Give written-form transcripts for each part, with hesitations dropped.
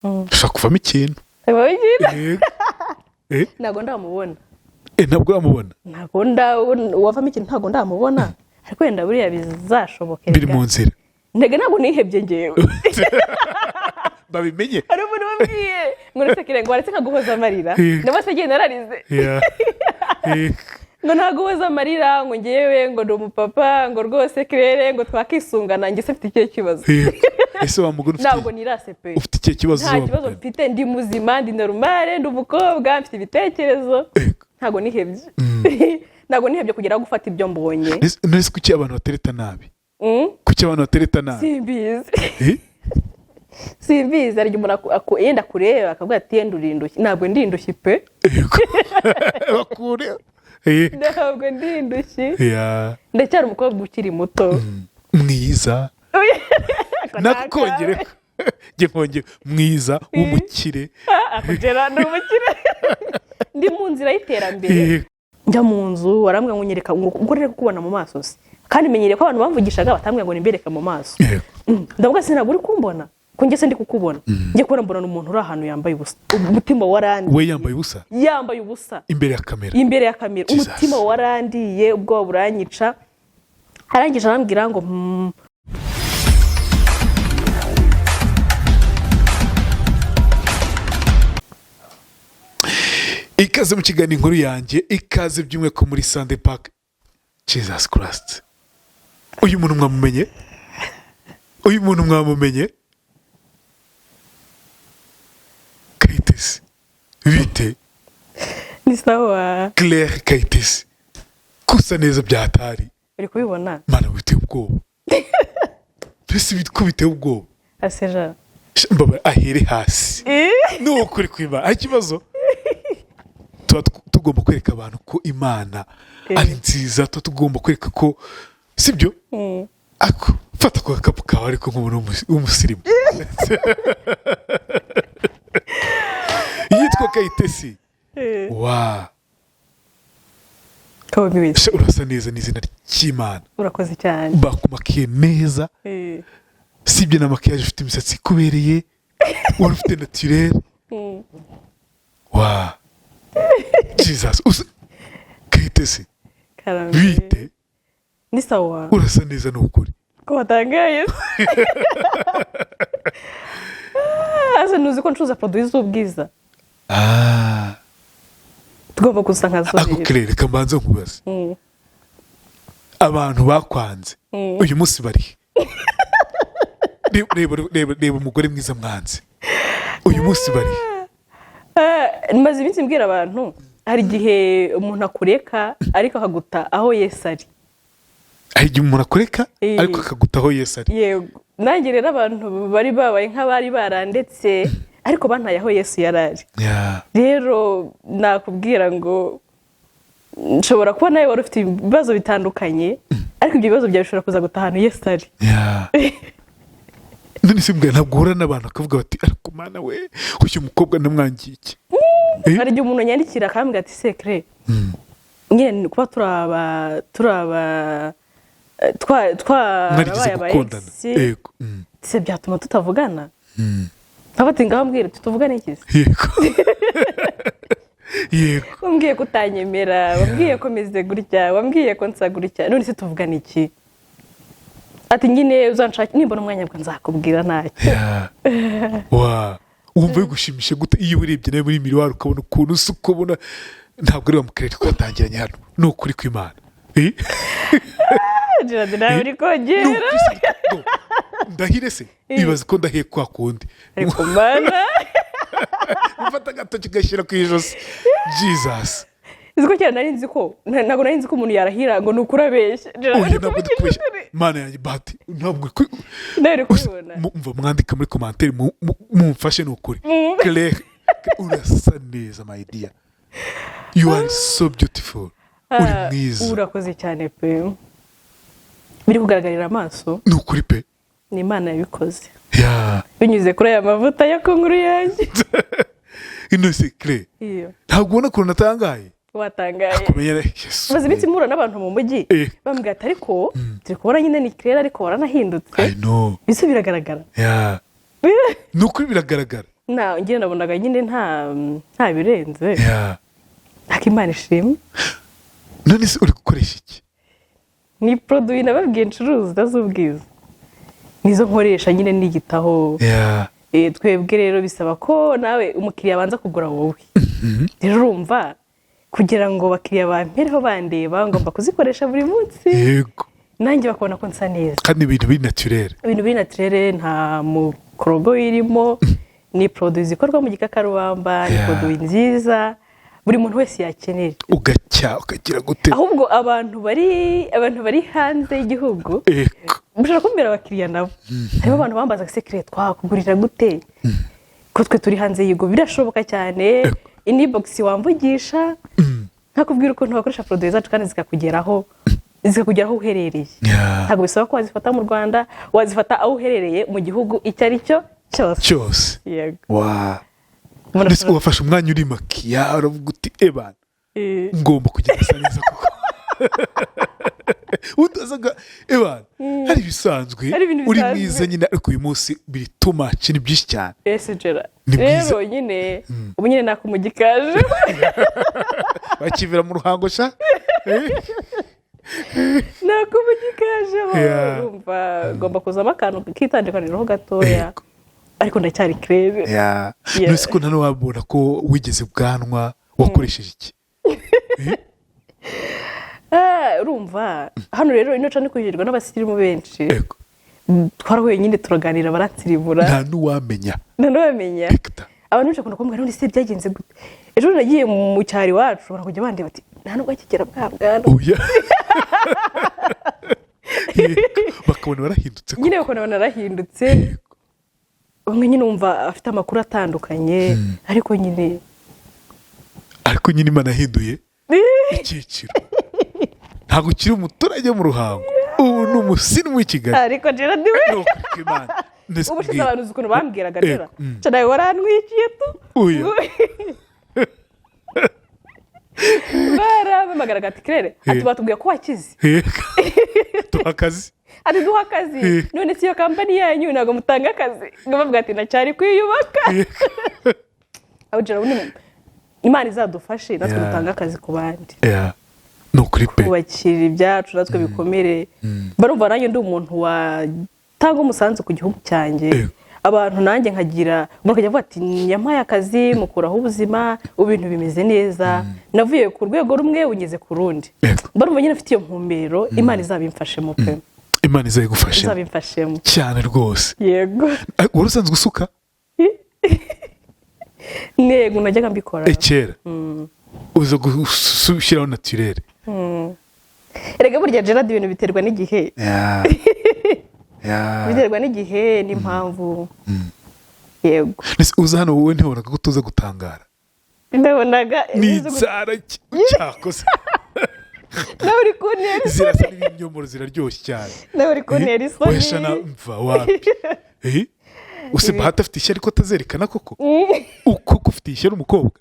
ushaka kuvamo ikintu ntabwo ndamubona ntabwo wamubona wavamo ikintu ntabwo ndamubona ariko wenda buriya bizashobokera biri mu nzira ntabwo nihebye ngewe babimenye hari umuntu wabwiye ngo nasekere ngo waretse nkaguhoza amarira nabo se agenda ararize ngo ntaguhoza amarira ngo ngewe ngo ndi umupapa ngo rwose kirere ngo twakisungana njye se mfite ikihe kibazo ese wamugura ntabwo nirase pe ufite ikihe kibazo nta kibazo mfite ndi muzima ndi normale ndi umukobwa mfite ibitekerezo ntabwo nihebye ntabwo nihebye kugera gufata ibyo mbonye nese kuki abantu batereta nabi kuki abantu batereta nabi simbizi ari umuntu yenda kureba akavuga ati yenda urindushye ntabwo ndindushye pe bakure ntabwo ndindushye ndacyari umukobwa ukiri muto mwiza nakongere ngikongere mwiza w'umukire akugera ni umukire ndi mu nzira y'iterambere njya mu nzu warambwa ngo nyereka ngo rero kubona mu maso se kandi menyereye ko abantu bamvugishaga batambwe ngo nimbereke mu maso ndavuga sinabwo uri kumbona ko njye se ndi kukubona njye kubona mbona umuntu uri ahantu yambaye ubusa umutima warandi we yambaye ubusa imbere ya kamera umutima warandiye ubwo buranyica arangije arambwira ngo ikaze mu kiganiro inkuru yanjye ikaze by'umwe ko muri Sunday Park Jesus Christ uyu muntu mwamumenye Kayitesi bite ni sawa Claire Kayitesi kusa neza byatari uri kubibona mana biteye ubwoba mbese biteye ubwoba aseja mbaba ahere hasi n'ukuri kwiba ari ikibazo tugomba kwereka abantu ko Imana ari nziza tugomba kwereka ko sibyo ako fata ko gakapu kawe ariko nk'umuntu w'umusirimu yitwa Kayitesi urasa neza n'izina ry'Imana urakoze cyane bakumakiye neza sibyo na makiyaje ufite imisatsi ikubereye wari ufite naturel Jesus Kayitesi bite ni sawa urasa neza n'ukuri ko watangaye ase nuzi ko ncuza produit z'ubwiza tugomba gusa nkazobera ako kirere kambanze nkubaze abantu bakwanze uyu munsi bari reba umugore mwiza mwanze uyu munsi bari maze iminsi mbwira abantu hari igihe umuntu akureka ariko akaguta aho Yesu ari hari igihe umuntu akureka ariko akaguta aho Yesu ari yego nanjye rero abantu bari babaye nk'abari barandetse ariko bantaye aho Yesu yari ari rero nakubwira ngo nshobora kuba nawe wari ufite ibibazo bitandukanye ariko ibyo bibazo byawe bishobora kuza guta ahantu Yesu ari none se mbwa ntabwo uhura n'abantu bakavuga bati ariko mana we uyu mukobwa ndamwangiye iki hari igihe umuntu yandikira akambwira ati sekre nyine kuba twarabaye abayegisi se byatuma tutavugana nkabati ngaho mbwira tutuvugane iki yego wambwiye ko utanyemera wambwiye ko meze gutya wambwiye ko nsa gutya none se tuvugane iki ati nyine uzanshaka nimbona umwanya bwa nzakubwira ntacyo wumva bigushimishe gute iyo urebye nawe muri miriwari ukabona ukuntu usa ukabona ntabwo ari wa mukarere twatangiranye hano ni ukuri kw'Imana nawe uri kongera ndahire se bibaza ko ndahiye kwa kundi ariko mana ufata agatoki gashyira ku ijosi Jesus iziko cyane nari nzi ko ntabwo nari nzi ko umuntu yarahira ngo ni ukurabeshya ntabwo ndikubeshya mana yanjye bahati ntabwo ndari kubibona mva mwandika muri commentaire mumfashe ni ukuri Claire urasa neza my dear you are so beautiful uri mwiza urakoze cyane pe biri kugaragarira amaso ni ukuri pe ni Imana yabikoze binyuze kuri aya mavuta yo ku nkuru yanjye ino se Claire ntabwo ubona ukuntu natangaye watangaye akumenya maze ibiti mpura n'abantu mu mujyi bambwira ati ariko turi kubona nyine ni Claire ariko waranahindutse I know biso biragaragara ni ukuri biragaragara njye nabonaga nyine nta birenze ariko Imana ishimwe. none se uri gukoresha iki? Ni produit nababwiye ncuruza z'ubwiza nizo nkoresha nyine nigitaho. Twebwe rero bisaba ko nawe umukiriya abanza kugura wowe. Rero urumva kugira ngo bakiriya bampereho bandeba ngomba kuzikoresha buri munsi. Yego. Nanjye bakabona ko nsa neza. Kandi ibintu biri naturel. Ibintu biri naturel, nta mukorogo irimo. Ni produit zikorwa mu gikakarubamba, ni produit nziza buri muntu wese yakenera. Ugacya ukagira gute? Ahubwo abantu bari hanze y'igihugu mushobora kumbera abakiriya nabo. Harimo abantu bambaza secret twakugurira gute? Ko twe turi hanze y'igihugu birashoboka cyane. Inbox wamvugisha nkakubwira ukuntu wakoresha produit zacu kandi zikakugeraho uherereye. Ntabwo bisaba ko wazifata mu Rwanda, wazifata aho uherereye mu gihugu icyo ari cyo cyose. Yego. Ndetse ubafasha umwanya uri makiya uravuga uti ebana ngomba kugenda asa neza kuko udazaga ebana hari ibisanzwe uri mwiza nyine ariko uyu munsi biri too much ni byinshi cyane. Rero nyine ubu nyine nakumugikaje bakivira mu ruhango sha nakumugikaje urumva ngomba kuzamo akantu kitandukaniraho gatoya ariko ndacyari creve. Nose ko nano wabona ko wigeze bwanwa wakoresheje iki? Urumva hano rero ino cyane kujirwa n'abasirimu benshi. Twarahuye nyine turaganira baratsiribura. Nta nuwamenya. Abantu benshi kumbwira none se byagenze gute? Ejo nagiye mu cyari wacu barakujya bande bati nta nubwo akigera bwabwana. Bakabona barahindutse. Nyine bakabona barahindutse. Bamwe nyine umva afite amakuru atandukanye ariko nyine Imana yahinduye icyiciro. Ntabwo ukiri umuturage mu ruhango, ubu ni umusirimu w'i Kigali. Ariko Gerard we ubushize abantu uzi ukuntu bambwiraga rero nawe warantwikiye tu baramamagaraga ati Claire ati batubwiye ko wakize duha akazi none si iyo kampani yanyu ntabwo mutanga akazi ngo bavuga ati nacyari kwiyubaka. Aho Gerard Imana izadufashe natwe dutanga akazi ku bandi. No kuri pe kubakira ibyacu natwe bikomere. Barumva nanjye ndi umuntu watanga umusanzu ku gihugu cyanjye. Abantu nanjye nkagira umuntu avuga ati nyampaye akazi mukuraho ubuzima ibintu bimeze neza navuye ku rwego rumwe ugeze ku rundi. Barumva nyine afite iyo ntumbero Imana izabimfashemo pe. Imana izabimfashemo cyane rwose. Yego. Urusanzwe usuka? Nego najyaga mbikora. Kera. Uza gushyiraho naturel. Erega burya Gerard ibintu biterwa n'igihe. Biterwa n'igihe n'impamvu. Yego. Uza hano wowe ntihoraga gutuza gutangara. Ndabonaga n'inzara cyakoze. Nawe uri kuntera zirasa n'ibinyomoro ziraryoshye cyane. Nawe uri kuntera isoni. Wesha na mva wapi? Use bahata afite ishyari ko atazerekana koko uko ufite ishyari umukobwa.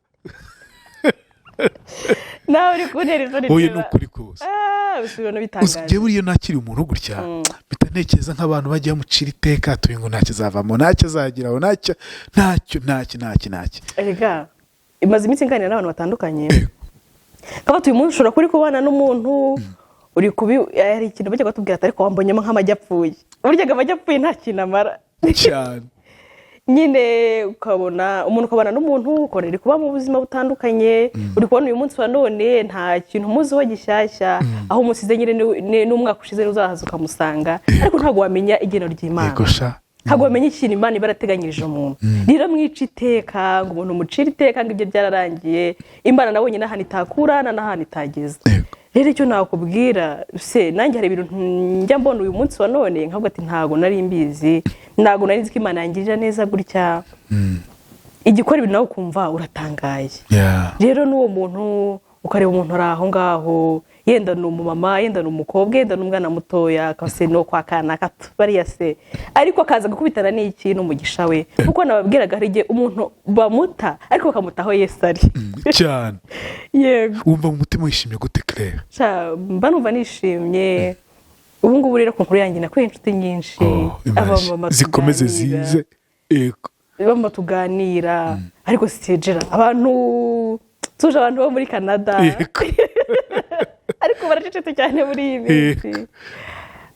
Nawe uri kuntera isoni. Oye nukuri kose. Bisubirano bitangaje. Ugiye buriyo nakiri umuntu gutya bitanekeza nk'abantu bagiye mucira iteka atuye ngo ntacyo zavamo ntacyo azagiraho ntacyo. Erega imaze iminsi nganira n'abantu batandukanye. Kaba tuyu munsi ushobora kuri kubana n'umuntu uri kubi ari ikintu bajya batubwira ariko wambonyemo nk'amajya apfuye. Burya amajya apfuye nta kintu amara cyane. Nyine ukabona n'umuntu ukabona iri kuba mu buzima butandukanye. Uri kubona uyu munsi wa none nta kintu muziho gishyashya aho umusize nyine n'umwaka ushize uzahaza ukamusanga ariko ntabwo wamenya igeno ry'Imana. Ntabwo wamenya ikintu Imana ibarateganyirije umuntu. Rero mwica iteka ngo umuntu mucira iteka ngo ibyo byararangiye Imana nabonye n'ahantu itakurana n'ahantu itageza. Rero icyo nakubwira se nanjye hari ibintu njya mbona uyu munsi wa none nkavuga ati ntago nari mbizi ntago nari nzi ko Imana yangirira neza gutya. Igikora ibintu nawe ukumva uratangaye. Rero n'uwo muntu ukareba umuntu ari aho ngaho yenda ni umumama yenda ni umukobwa yenda ni umwana mutoya akase no kwa kana gato bariya se ariko akaza gukubitana n'iki n'umugisha we kuko nababwiraga hari igihe umuntu bamuta ariko bakamutaho Yesu ari cyane. Yego. Wumva mu mutima wishimye gute Claire? Mba numva nishimye. Ubu ngubu rero ku nkuru yanjye nakuye inshuti nyinshi abamama zikomeze zize. Yego. bamba tuganira ariko sitejera abantu tuje abantu bo muri Canada ariko baracecetse cyane muri iyi minsi.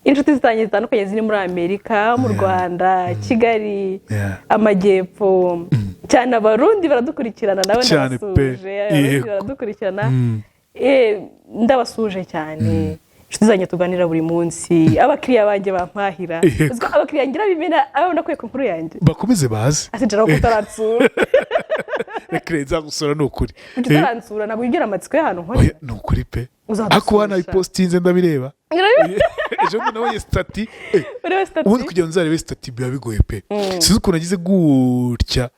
Inshuti zitandukanye ziri muri Amerika, mu Rwanda, Kigali, Amajyepfo, cyane abarundi baradukurikirana nawe ndabasuje, abarundi baradukurikirana ndabasuje cyane. Inshuti zanjye tuganira buri munsi, abakiriya banjye bampahira, abakiriya ngira bimena abona kwe ku nkuru yanjye bakomeze baze asijara ko utaransura reka nzagusura ni ukuri utaransura ntabwo ugira amatsiko y'ahantu nkora ni ukuri pe ako hano ipostinze ndabireba ejo nabonye stati ubundi kugira ngo nzarebe stati biba bigoye pe sinzi ukuntu nagize gutya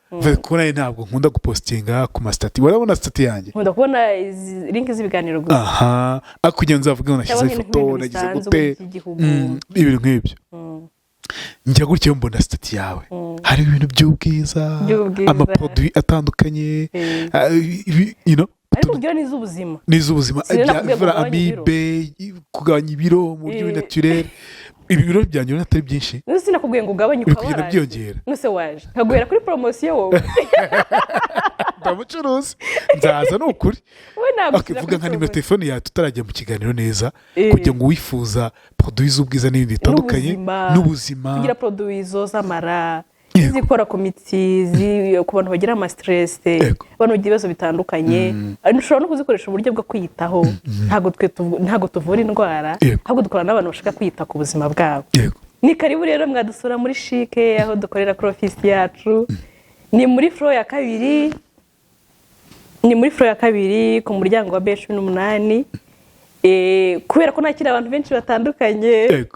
kubona ntabwo nkunda gupostinga ku masitati warabona stati yanjye nkunda kubona link z'ibiganiro gusa ariko kugira ngo nzavuge ngo nashyize ifoto nagize gute ibintu nk'ibyo njya gutya mbona stati yawe hari ibintu by'ubwiza amaproduwi atandukanye ariko ubwira n'iz'ubuzima byavura amibe kugabanya ibiro mu buryo naturel ibiro byanjye atari byinshi sinakubwiye ngo ugabanye ukaba waraje byongera nuse waje nkaguhera kuri promosiyo wowe ndamucuruzi nzaza ni ukuri vuga nka nimero telefone yawe tutarajya mu kiganiro neza kugira ngo wifuza produwi z'ubwiza n'ibindi bitandukanye n'ubuzima kugira produwi z'amara zikora ku mitsi ku bantu bagira ama-stress abantu bagira ibibazo bitandukanye ushobora no kuzikoresha uburyo bwo kwiyitaho ntabwo tuvura indwara ahubwo dukorana n'abantu bashaka kwita ku buzima bwabo. Ni karibu rero mwadusura muri Chic aho dukorera kuri office yacu ni muri floor ya kabiri ku muryango wa B18 kubera ko nakira abantu benshi batandukanye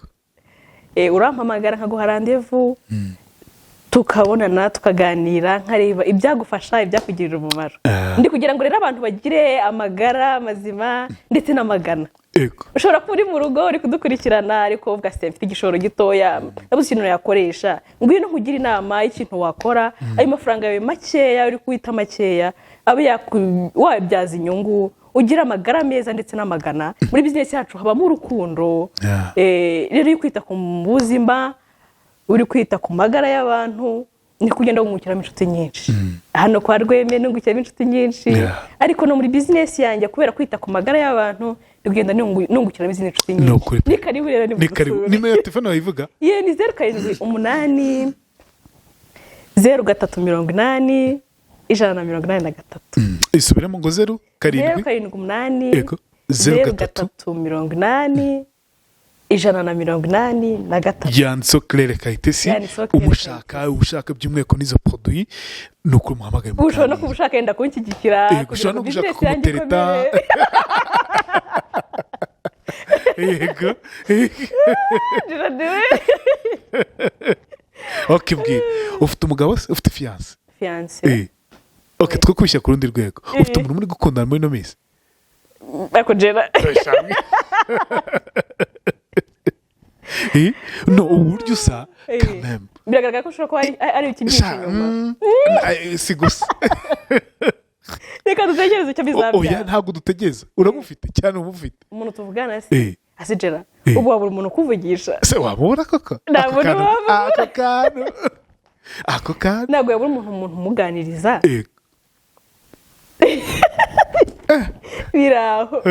urampamagara nkaguha rendez-vous tukabonana tukaganira nkareba ibyagufasha ibyakugirira umumaro ndi kugira ngo rero abantu bagire amagara mazima ndetse n'amagana. Ushobora kuba uri mu rugo uri kudukurikirana ariko uvuga se mfite igishoro gitoya nabuze ikintu yakoresha ngwino nkugire inama y'ikintu wakora ayo mafaranga yawe makeya uri kwita makeya abe wabyaza inyungu ugira amagara meza ndetse n'amagana. Muri business yacu habamo urukundo rero yo kwita ku buzima uri kwita ku magara y'abantu ni kugenda wungukiramo inshuti nyinshi hano kwa Rweme nungukiramo inshuti nyinshi ariko no muri business yanjye kubera kwita ku magara y'abantu ndugenda nungukiramo izindi inshuti nyinshi. Ni karibu rero ni karibu nimero ya telefone wayivuga ni 0788 0380 183 isubiremo ngo 0788 0380 183 yanditseho Claire Kayitesi ushaka by'umweko n'izo produwi ni uko muhamagaye mu ushobora no kuba ushaka yenda kunshyigikira ushobora no gushaka kumutereta yego ok bwira ufite umugabo se ufite fiance ok two kubishyira ku rundi rwego ufite umuntu muri gukundana muri ino minsi ariko jera no uburyo usa kameme biragaragara ko ushobora kuba ari ikigisho inyuma si gusa reka dutegereze icyo bizabyara ntabwo dutegereza uramufite cyane umufite umuntu tuvugana se asijera ubu wabura umuntu ukuvugisha se wabura koko ako kantu ntabwo yabura umuntu umuganiriza biraho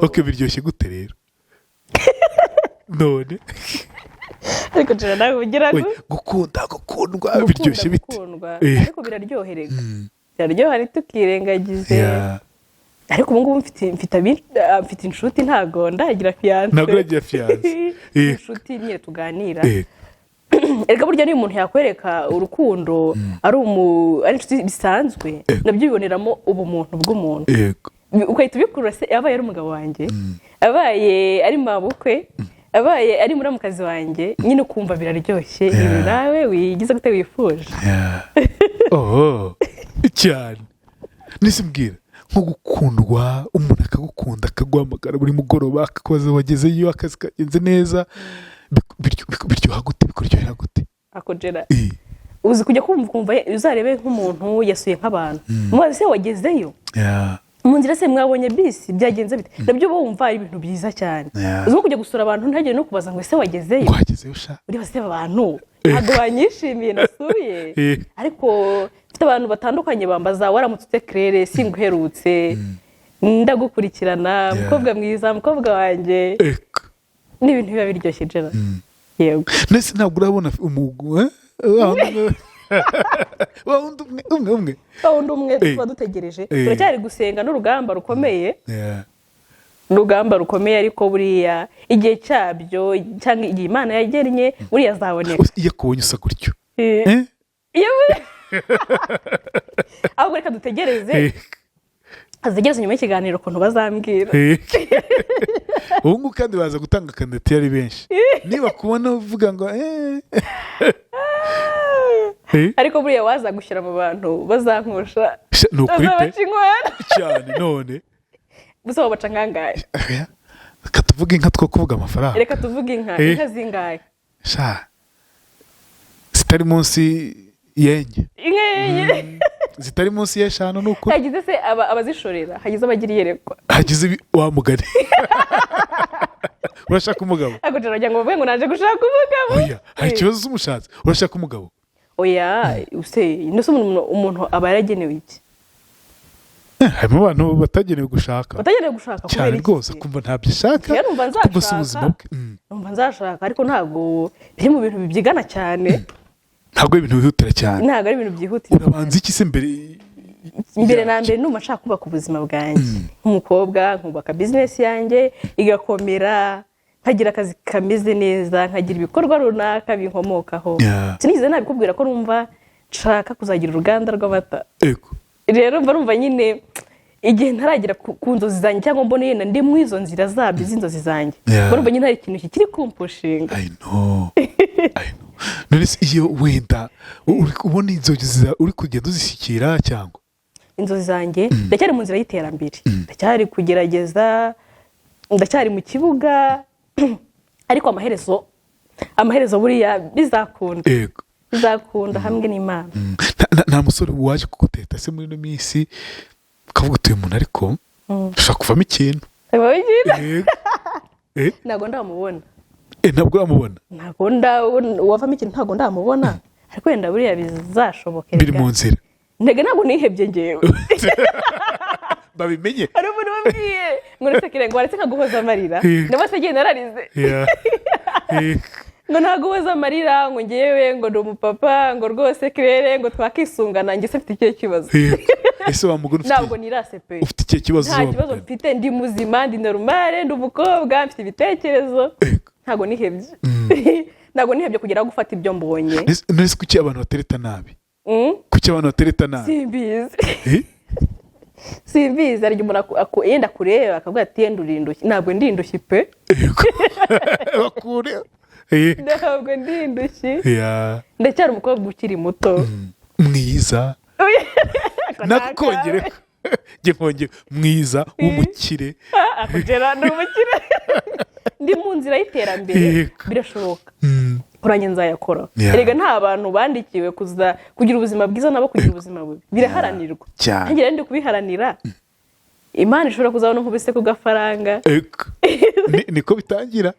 ok biryoshye gute rero none ariko jana nawe ugira gukundwa biryoshye bite ariko biraryoherega biraryoha tukirengagize ariko ubu ngubu mfite inshuti ntago ndagira fiance ntabwo uragira fiance inshuti nyine tuganira erega burya niyo umuntu yakwereka urukundo ari inshuti bisanzwe nabyo biboneramo ubumuntu bw'umuntu ukahita ubikurura se abaye ari umugabo wanjye abaye ari mabukwe abaye ari muramukazi wanjye nyine ukumva biraryoshye ibi nawe wigize gute wifuje cyane nisimbwira nko gukundwa umuntu akagukunda akaguhamagara buri mugoroba akakubaza wagezeyo akazi kagenze neza biryoha gute bikuryohera gute akogera uzi kujya kumva uzarebe nk'umuntu yasuye nk'abantu mubaze se wagezeyo mu nzira se mwabonye bisi byagenze bite nabyo bumva ari ibintu byiza cyane uzo kujya gusura abantu ntagire no kubaza ngo ese wagezeyo uri base abantu ntabwo banyishimiye nasuye ariko mfite abantu batandukanye bambaza waramutse Claire singuherutse ndagukurikirana mukobwa mwiza mukobwa wanjye n'ibintu biba biryoshye jera yego nese ntabwo urabona umugwe umwe tuba dutegereje turacyari gusenga n'urugamba rukomeye ariko buriya igihe cyabyo cyangwa igihe Imana yagennye buriya azaboneka iyo kubonye usa gutyo ahubwo reka dutegereze azegereze nyuma y'ikiganiro ukuntu bazambwira ubu ngubu kandi baza gutanga kandidatire ari benshi niba kubona uvuga ngo ariko buriya waza gushyira mu bantu bazankusha ni ukuri pe cyane none gusa babaca nkangahe reka tuvuge inka two kuvuga amafaranga reka tuvuge inka zingahe zitari munsi yenye zitari munsi y'eshanu ni ukuri hagize se abazishorera hagize abagira iyerekwa hagize wa mugani urashaka umugabo ariko jaragira ngo bavuge ngo naje gushaka umugabo oya hari ikibazo cy'umushatsi urashaka umugabo oya ndetse umuntu aba yaragenewe iki harimo abantu batagenewe gushaka cyane rwose kumva ntabyo ishaka kumva si ubuzima bwe numva nzashaka ariko ntabwo biri mu bintu bibyigana cyane ntabwo ibintu bihutira cyane ntabwo ari ibintu byihutira urabanza iki se mbere na mbere numva nshaka kubaka ubuzima bwanjye nk'umukobwa nkubaka bizinesi yanjye igakomera nkagira akazi kameze neza nkagira ibikorwa runaka binkomokaho sinigeze nabikubwira ko numva nshaka kuzagira uruganda rw'amata rero mba nyine igihe ntaragira ku nzozi zanjye cyangwa mbona yenda ndi mu izo nzira zabyo z'inzozi zanjye mba nyine hari ikintu kiri kumpushinga I know none se iyo wenda ubona inzozi uri kugenda uzishyikira cyangwa inzozi zanjye ndacyari mu nzira y'iterambere ndacyari kugerageza ndacyari mu kibuga ariko amaherezo buriya bizakunda hamwe n'Imana nta musore waje kuguteta se muri ino minsi ukavuga utuye umuntu ariko ushaka kuvamo ikintu ntabwo ndamubona uwavamo ikintu ntabwo ndamubona ariko wenda buriya bizashobokera biri mu nzira ntabwo nihebye ngewe babimenye hari umuntu wabwiye ngo uretse ngo waretse nkaguhoza amarira ndabona se agenda ararize ngo ntaguhoza amarira ngo ngewe ngo ndi umupapa ngo rwose Claire ngo twakisungana njye se mfite ikihe kibazo ese wamugura ntabwo nirase pe ufite ikihe kibazo nta kibazo mfite ndi muzima ndi normale ndi umukobwa mfite ibitekerezo ntabwo nihebye kugera gufata ibyo mbonye nese kuki abantu batereta nabi simbizi hari igihe umuntu yenda kureba akavuga ati yenda urindushye ntabwo ndindushye pe ntabwo ndindushye ndacyari umukobwa ukiri muto mwiza nakongere mwiza w'umukire akugera ni umukire ndi mu nzira y'iterambere birashoboka kurangiza nzayakora erega nta bantu bandikiwe kugira ubuzima bwiza nabo kugira ubuzima bubi biraharanirwa ntagira ndi kubiharanira Imana ishobora kuzabona nkubise ku gafaranga niko bitangira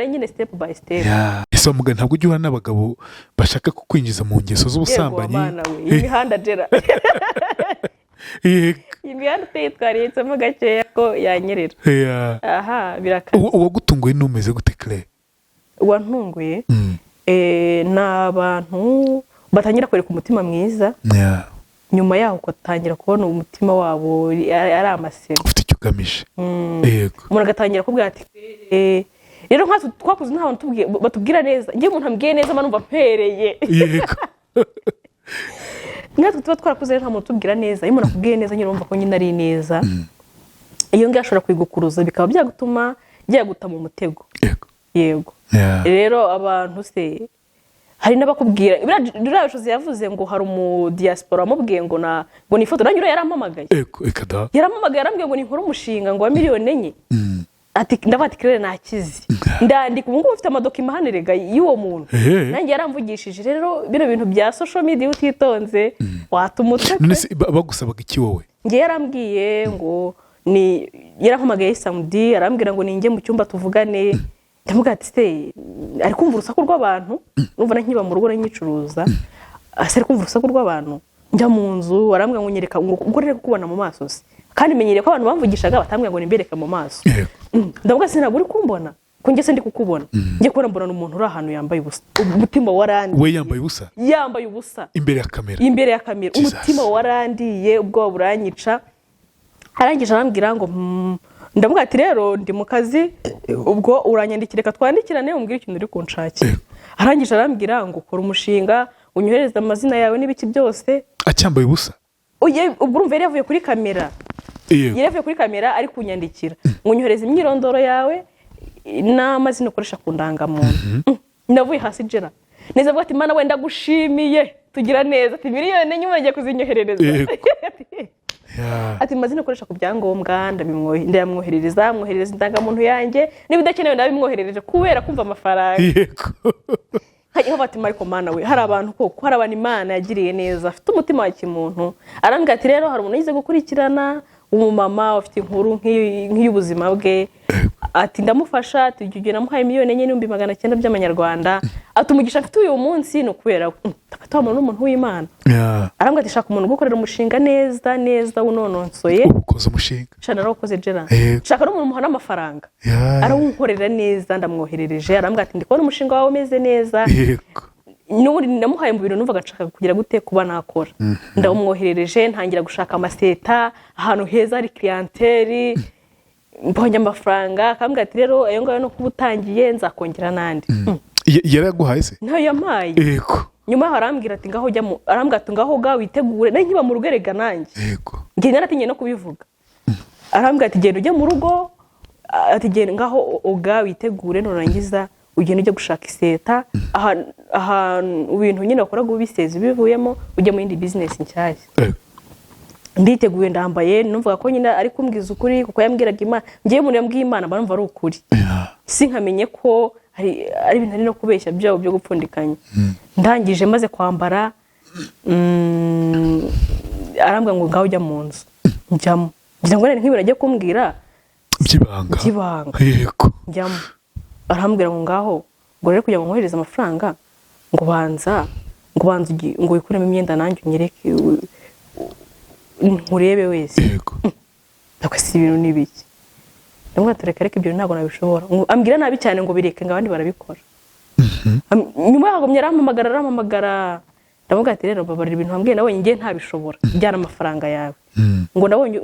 nyine step by step ese mugana ntabwo ujya uhana n'abagabo bashaka kukwinjiza mu ngeso z'ubusambanyi imihanda jera imihanda utayitwariyetsemo gakeya ko yanyerera aha birakaze uwagutunguye n'umeze gute Claire uwantunguye ni abantu batangira kwereka umutima mwiza nyuma yaho ugatangira kubona umutima wabo ari amaseno ufite icyo ugamije umuntu agatangira kubwira ati rero nkatwe twakuze nta bantu batubwira neza ngiye umuntu ambwiye neza numva mpereye nkatwe tuba twarakuze nta muntu utubwira neza iyo umuntu akubwiye neza nyine urumva ko nyine ari neza iyo ngiyo ashobora kwigukuruza bikaba byagutuma byaguta mu mutego yego rero abantu se hari n'abakubwira biriya bishozi yavuze ngo hari umudiyasipora wamubwiye ngo ni ifoto nanjye uriya yarampamagaye yarambwiye ngo ni nkore umushinga ngo wa 1,000,000 ati ndavuga ati Claire nakize ndandika ubu ngubu ufite amadokima hano rega y'uwo muntu nanjye yaramvugishije rero bino bintu bya social media utitonze watumutse none se bagusabaga iki wowe ngiye yarambwiye ngo ni yarampamagaye samedi arambwira ngo ninjye mu cyumba tuvugane ndavuga ati se ari kumva urusaku rw'abantu numva nkiba mu rugo nyicuruza ari kumva urusaku rw'abantu njya mu nzu arambwira ngo nyereka ubwo rero kubona mu maso se kandi menyereye ko abantu bamvugishaga batambwira ngo nimbereke mu maso ndavuga sinabwo uri kumbona ko njye se ndi kukubona njye kubona mbona umuntu uri ahantu yambaye ubusa umutima warandiye we yambaye ubusa imbere ya kamera umutima warandiye ubwo buranyica arangije arambwira ngo ndavuga ati rero ndi mu kazi ubwo uranyandikire ka twandikirane umbwire ikintu uri kunshakira arangije arambwira ngo ukora umushinga unyohereza amazina yawe n'ibiki byose acyambaye ubusa ubwo urumva yari yavuye kuri kamera ari kunyandikira ngo unyohereze imyirondoro yawe n'amazina ukoresha ku ndangamuntu navuye hasi jera neza avuga ati mana wenda gushimiye tugira neza ati miliyoni nyuma ngiye kuzinyoherereza ati mazina ukoresha ku byangombwa ndamwoherereza indangamuntu yanjye niba udakenewe ndabimwoherereje kubera kumva amafaranga hajyaho bati Mariko mana we hari abantu koko hari abantu Imana yagiriye neza afite umutima wa kimuntu arambwira ati rero hari umuntu yize gukurikirana umumama ufite inkuru nk'iy'ubuzima bwe ati ndamufasha ati igihe namuhaye miliyoni 4,900 by'amanyarwanda ati umugisha mfite uyu munsi no kubera tafata umuntu n'umuntu w'Imana arambwira ati shaka umuntu gukorera umushinga neza unononsoye ukoze umushinga shana rakoze jera shaka n'umuntu muhana amafaranga arawunkorera neza ndamwoherereje arambwira ati ndikora umushinga wawe umeze neza n'ubundi namuhaye mu bintu numvaga nshaka kugira gute kuba nakora ndamwoherereje ntangira gushaka amaseta ahantu heza hari clientele mbonye amafaranga akambwira ati rero ayo ngayo no kuba utangiye nzakongera nandi yaraguhaye se nayo yampaye nyuma arambwira ati ngaho arambwira ati ngaho ga witegure nkiba mu rugo erega nanjye ngiye naratinye no kubivuga arambwira ati genda ujye mu rugo ati genda ngaho oga witegure nurangiza ugenda ujye gushaka iseta ahantu ibintu nyine bakoraga ubiseze bivuyemo ujye mu yindi business nshyashya nditeguye ndambaye numvaga ko nyine ari kumbwiza ukuri kuko yambwiraga Imana ngiye umuntu yambwiye Imana barumva ari ukuri sinkamenye ko ari ibintu ari no kubeshya byabo byo gupfundikanya ndangije maze kwambara arambwira ngo ngaho ujya mu nzu njyamo ngira ngo nk'ibira ajya kumbwira byibanga yego njyamo arambwira ngo ngaho ngo rero kugira ngo nkohereze amafaranga ngo banza ngo wikuremo imyenda nanjye unyereke nkurebe wese yego nako si ibintu nibiki ndamwe reka ibyo ntabwo nabishobora ambwira nabi cyane ngo bireke ngabandi barabikora nyuma yagomye arampamagara ndavuga ati rero babarira ibintu ambwiye nabonye ngiye ntabishobora byana amafaranga yawe ngo nabonye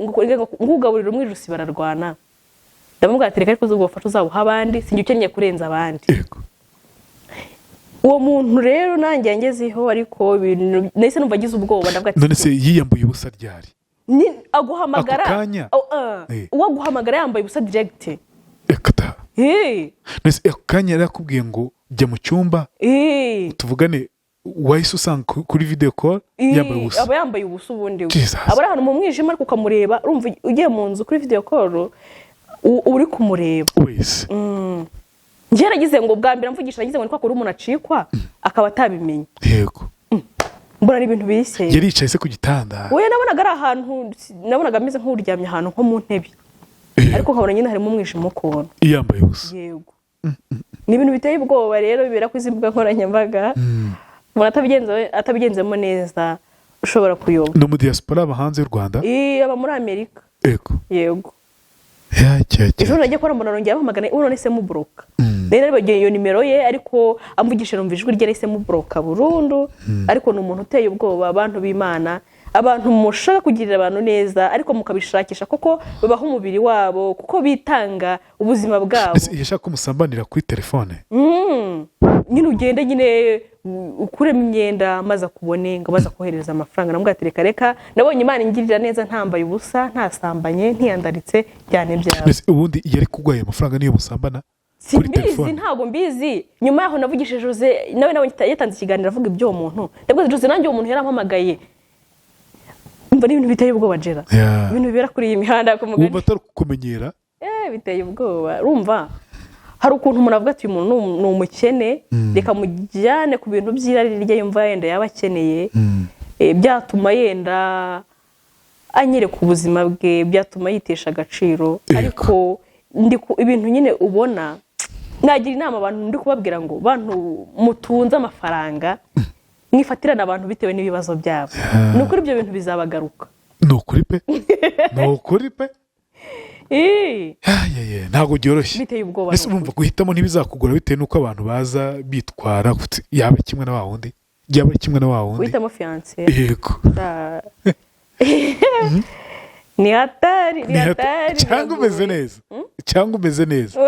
ngugaburira umwijusi bararwana ndavuga ati reka ariko uzubufasha uzabuha abandi sinjye ukeneye kurenza abandi uwo muntu rero nanjye yangezeho ariko nahise numva agize ubwoba ndavuga ati none se yiyambuye ubusa ryari ni aguhamagara uwo aguhamagara yambaye ubusa direct ekata nese akanya yarakubwiye ngo jya mu cyumba tuvugane wahise usanga kuri video call yambaye ubusa aba yambaye ubusa ubundi aba ari ahantu mu mwijima ariko ukamureba urumva ugiye mu nzu kuri video call uri kumureba wese njye nagize ngo bwa mbere mvugisha nagize ngo ni kwa kuri umuntu acikwa akaba atabimenye yego mbona ari ibintu bise yaricaye se ku gitanda we nabonaga ari ahantu nabonaga ameze nk'uryamye ahantu nko mu ntebe ariko nkabona nyine harimo umwijima ukuntu yambaye ubusa yego ni ibintu biteye ubwoba rero bibera ku izi mbuga nkoranyambaga umuntu atabigenzemo neza ushobora kuyoba no mu diaspora aba hanze y'u Rwanda aba muri Amerika yego ejo nagiye kora umuntu arongera ampamagara urone se mubroka rero bagiye iyo nimero ye ariko amvugisha numva ijwi rye rese mubroka burundu ariko ni umuntu uteye ubwoba abantu b'Imana abantu mushaka kugirira abantu neza ariko mukabishakisha kuko babaho umubiri wabo kuko bitanga ubuzima bwabo yashaka kumusambanira kuri telefone nyine ugende nyine ukuremo imyenda maze akubone ngo baza kohereza amafaranga namubwira ati reka nabonye Imana ingirira neza ntambaye ubusa ntasambanye ntiyandaritse cyane byawe ubundi yari kugwaye amafaranga niyo musambana kuri telefone ntago mbizi nyuma yaho navugishije Jose nawe yatanze ikiganiro avuga ibyo umuntu ndabwo Jose nanjye umuntu yarampamagaye umva ni ibintu biteye ubwoba jera ibintu bibera kuri iyi mihanda ku mugani umva atari kukumenyera biteye ubwoba urumva hari ukuntu umuntu avuga ati uyu muntu ni umukene reka mujyane ku bintu by'irari rye yumva yenda yaba akeneye byatuma yenda anyereka ubuzima bwe byatuma yitesha agaciro ariko ibintu nyine ubona nagira inama abantu ndi kubabwira ngo bantu mutunze amafaranga mwifatirana abantu bitewe n'ibibazo byabo ni ukuri ibyo bintu bizabagaruka ni ukuri pe ntabwo byoroshye biteye ubwoba mbese urumva guhitamo ntibizakugora bitewe n'uko abantu baza bitwara yaba kimwe na wa wundi guhitamo fiyanse yego ni hatari cyangwa umeze neza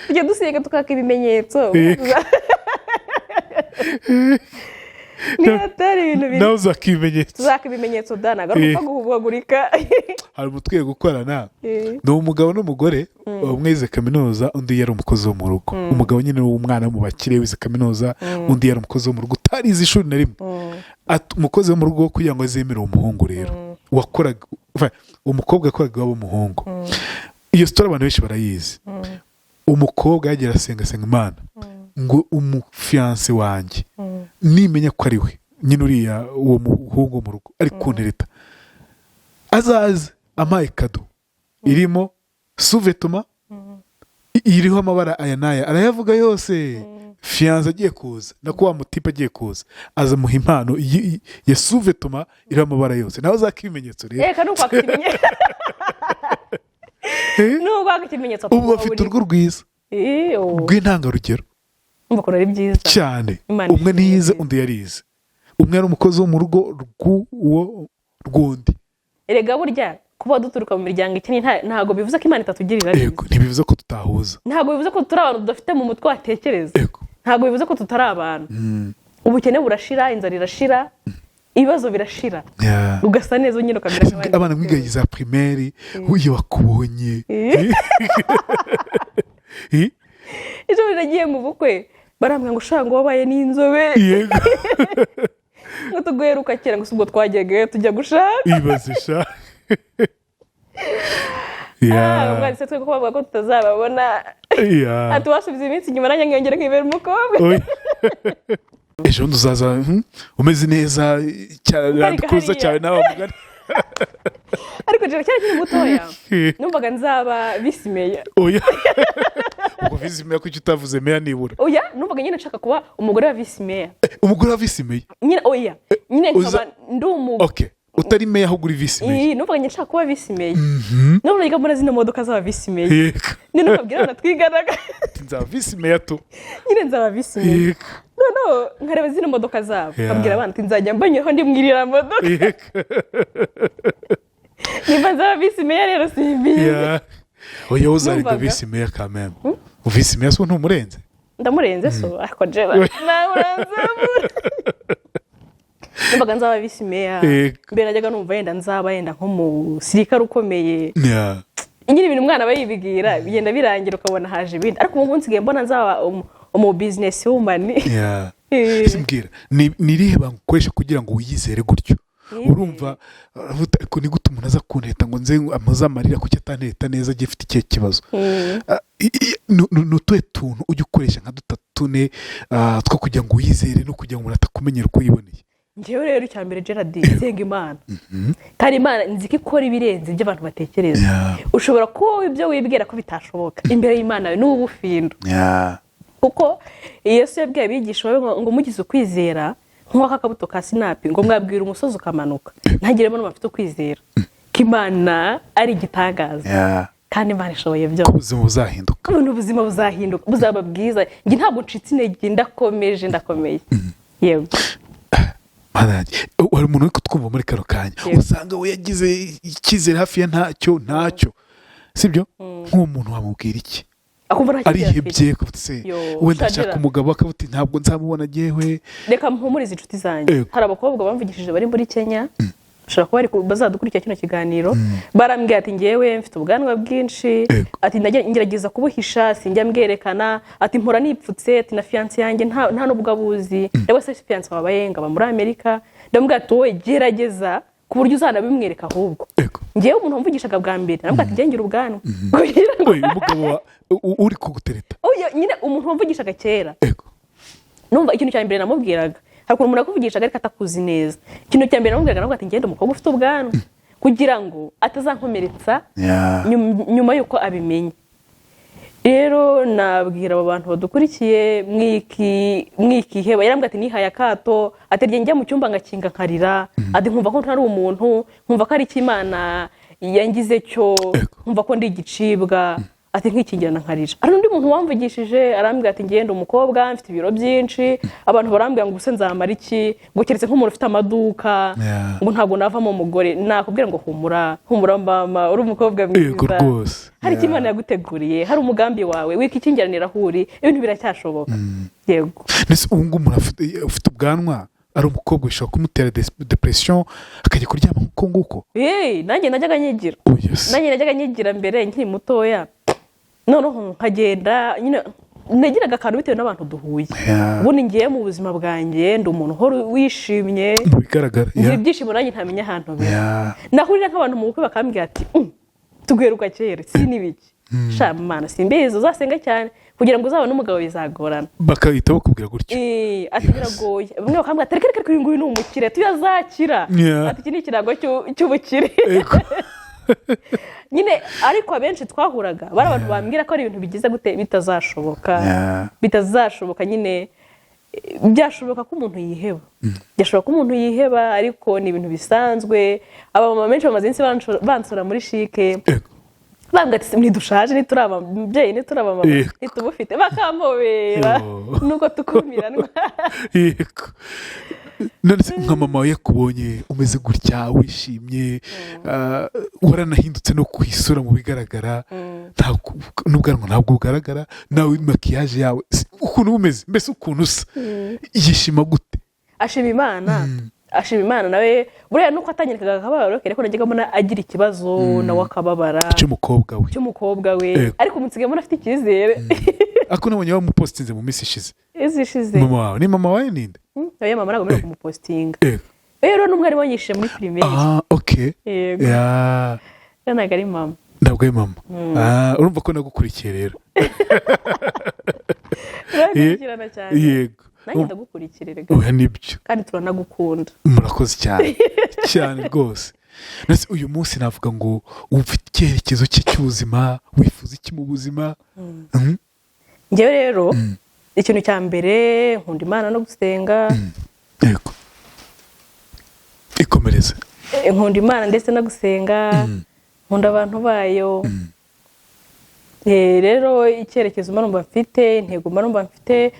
tujya dusiga tukaka ibimenyetso ni hatari ibintu biri nawe uzaka ibimenyetso dana garuka guhubagurika hari umutwe gukorana ni umugabo n'umugore umwe yize kaminuza undi yari umukozi wo mu rugo umugabo nyine w'umwana mu bakire wize kaminuza undi yari umukozi wo mu rugo utarize ishuri na rimwe umukozi wo mu rugo kugira ngo azemere umuhungu rero wakoraga umukobwa yakoraga w'umuhungu iyo sitora abantu benshi barayizi umukobwa yagiye arasenga imana ngo umufiyanse wanjye nimenya ko ari we nyine uriya uwo muhungu wo mu rugo ari kuntereta azaze ampaye kado irimo suvetoma iriho amabara aya n'aya arayavuga yose fiyanse agiye kuza nako wa mutipe agiye kuza azamuha impano ya suvetoma iriho amabara yose nawe uzaka ibimenyetso rero reka nukwaka ikimenyetso nukwaka ikimenyetso ubu bafite urugo rwiza rw'intangarugero mbakora ari byiza cyane umwe niyize undi yarize umwe ari umukozi wo mu rugo rw'undi erega burya kuba duturuka mu miryango ikennye ntabwo bivuze ko Imana itatugirira neza ntibivuze ko tutahuza ntabwo bivuze ko turi abantu tudafite mu mutwe watekereza ntabwo bivuze ko tutari abantu ubukene burashira inzara irashira ibibazo birashira ugasa neza nyine ukamera nk'abandi abana mwigaye za primaire iyo bakubonye ejo nagiye mu bukwe barambwira ngo ushaka ngo wabaye n'inzobe ngo tuguheruka kera ngo ubwo twajyaga tujya gushaka ibazisha mwanditse twe ko bavuga ko tutazababona ati wasubiza iminsi inyuma nanjye nkiyongera nkibera umukobwa ejo bundi uzaza umeze neza kuza cyane nawe mugari ariko jera cyari kiri mutoya numvaga nzaba visi meya ubwo visi meya kuki utavuze meya nibura numvaga nyine nshaka kuba umugore wa visi meya umugore wa visi meya nyine nkaba ndi umugore utari meya ahubwo uri visi meya numvaga nyine nshaka kuba visi meya none yiga muri zino modoka z'aba visi meya nyine nkabwira abana twiganaga nzaba visi meya tu nyine nzaba visi meya noneho nkareba zino modoka zabo nkabwira abana ati nzajya mbanyuraho ndimwirira modoka niba nzaba visi meya rero simbizi oya uzarega visi meya kameme visi meya so ntumurenze ndamurenze so ariko jera namuranzamura numvaga nzaba visi meya mbere najyaga numva yenda nzaba yenda nk'umusirikare ukomeye nyine ibintu umwana aba yibwira bigenda birangira ukabona haje ibindi ariko ubu ngubu nsigaye mbona nzaba umu business woman mbwira ni irihe banga ukoresha kugira ngo wiyizere gutyo urumva ariko ni gute umuntu aza kunteta ngo nze amuzamarira kuki atanteta neza agiye afite ikihe kibazo ni utuhe tuntu ujya ukoresha nka dutatu tune two kugira ngo wiyizere no kugira ngo umuntu atakumenyera uko yiboneye njyewe rero icya mbere Gerard nsenga Imana kandi Imana nzi ko ikora ibirenze ibyo abantu batekereza ushobora kuba ibyo wibwira ko bitashoboka imbere y'Imana ni ubufindo kuko Yesu yabwiye abigisha ngo mugize ukwizera nk'uwaka akabuto ka sinapi ngo mwabwira umusozi ukamanuka ntagiremo n'abafite ukwizera ko Imana ari igitangaza kandi Imana ishoboye byose ubuzima buzahinduka ubuzima buzahinduka buzaba bwiza njye ntabwo ncitse intege ndakomeye yego hari umuntu uri kutwumva muri kano kanya usanga we yagize icyizere hafi ya ntacyo sibyo nk'uwo muntu wamubwira iki arihebye wenda ashaka umugabo akavuga ntabwo nzamubona agiyewe reka mpumurize inshuti zanjye hari abakobwa bamvugishije bari muri Kenya ushobora kuba bazadukurikira kino kiganiro barambwira ati ngewe mfite ubwanwa bwinshi ati ngerageza kubuhisha sinjya mbwerekana ati mpora nipfutse ati na fiyanse yanjye nta n'ubwo abuzi rero se fiyanse wabaye ngaba muri Amerika ndamubwira ati wowe gerageza ku buryo uzanabimwereka ahubwo ngewe umuntu wamvugishaga bwa mbere navuga ati ngira ubwanwa umugabo uri kugutereta nyine umuntu wamvugishaga kera numva ikintu cya mbere namubwiraga hari ukuntu umuntu akuvugishaga ariko atakuzi neza ikintu cya mbere namubwiraga navuga ati ngende umukobwa ufite ubwanwa kugira ngo atazankomeretsa nyuma y'uko abimenye. Rero nabwira abo bantu badukurikiye mwikiheba yarambwira ati nihaye akato aterye njya mu cyumba ngakinga nkarira ati nkumva ko ntari umuntu nkumva ko ari Imana yangize cyo nkumva ko ndi igicibwa ati nkikingirana nkarira. Ari undi muntu wamvugishije arambwira ati ngende umukobwa mfite ibiro byinshi abantu barambwira ngo ubuse nzamara iki ngo keretse nk'umuntu ufite amaduka ngo ntabwo navamo umugore nakubwira ngo humura mama uri umukobwa mwiza hari Imana yaguteguriye hari umugambi wawe wikikingiranira huri ibintu biracyashoboka. Yego nese ubu ngubu ufite ubwanwa ari umukobwa ushaka kumutera depression akajya kuryama nkuko nguko nanjye najyaga nyigira mbere nkiri mutoya noneho nkagenda nyine nagiraga akantu bitewe n'abantu duhuye ubundi ngiye mu buzima bwanjye ndi umuntu uhora wishimye bigaragara ibyishimo nanjye ntamenya ahantu nahurira nk'abantu mu bukwe bakambwira ati tugweruka kera si n'ibiki Imana simbizi uzasenga cyane kugira ngo uzabone umugabo bizagorana bakahita bakubwira gutyo ati biragoye bamwe bakambwira ati reka uyu nguyu ni umukire tuyazakira ati iki ni ikirago cy'ubukire nyine ariko abenshi twahuraga bari abantu bambwira ko ari ibintu bigize gute bitazashoboka nyine byashoboka ko umuntu yiheba byashoboka ko umuntu yiheba ariko ni ibintu bisanzwe. Abamama benshi bamaze iminsi bansura muri shike bambwira ati ntidushaje ntiturababyeyi ntiturabamama ntitubufite bakampobera nuko tukumiranwa. none se nka mama yakubonye umeze gutya wishimye waranahindutse no ku isura mu bigaragara n'ubwanwa ntabwo bugaragara nawe makiyaje yawe ukuntu umeze mbese ukuntu usa yishima gute? ashima Imana nawe buriya nuko atanyerekaga akababaro kereko najyaga mbona agira ikibazo nawe akababara cy'umukobwa we ariko umunsigaye mbona afite icyizere ako nabonye bamupostinze mu minsi ishize mama wawe ni mama wawe ninde? oya mama ntabwo mbere kumupostinga rero n'umwari wanyishije muri primaire yego ntabwo ari mama urumva ko nagukurikiye rero urakurikirana cyane yego nanjye ndagukurikirira oya nibyo kandi turanagukunda murakoze cyane rwose. nase uyu munsi navuga ngo ufite icyerekezo cy'ubuzima wifuza iki mu buzima? njyewe rero ikintu cya mbere nkunda Imana no gusenga. Yego ikomereze. Nkunda Imana ndetse no gusenga nkunda abantu bayo. Rero icyerekezo mba mfite intego mba mfite